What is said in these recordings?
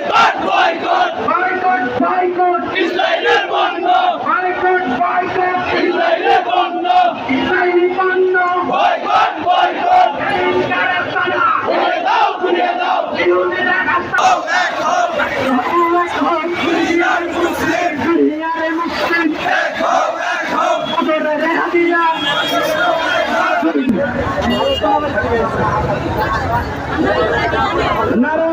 Boycott boycott boycott ইসরায়েলের পণ্য boycott boycott ইসরায়েলের পণ্য ইসরায়েলি পণ্য বয়কট বয়কট কারখানা ঘুরিয়ে দাও ইহুদিরা রাস্তাও এক হোক দুনিয়ার মুসলিম এক হোক ওদের রেহাদিয়া নারা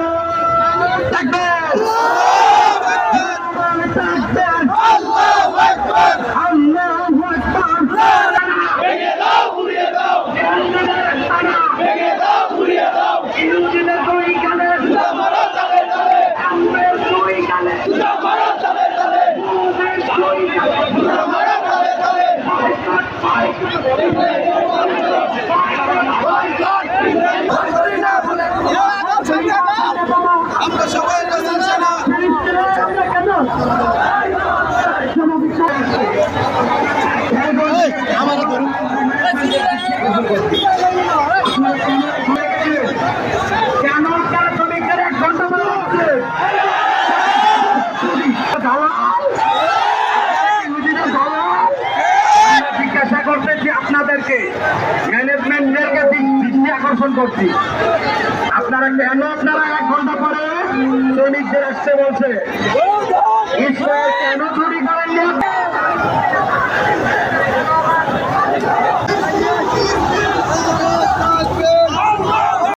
আমরা সবাই কেন শ্রমিকদের 1 ঘন্টা জিজ্ঞাসা করতেছি আপনাদেরকে, ম্যানেজমেন্টদেরকে দৃষ্টি আকর্ষণ করছি, আপনারা কেন 1 ঘন্টা পরে শ্রমিকদের আসতে বলছে?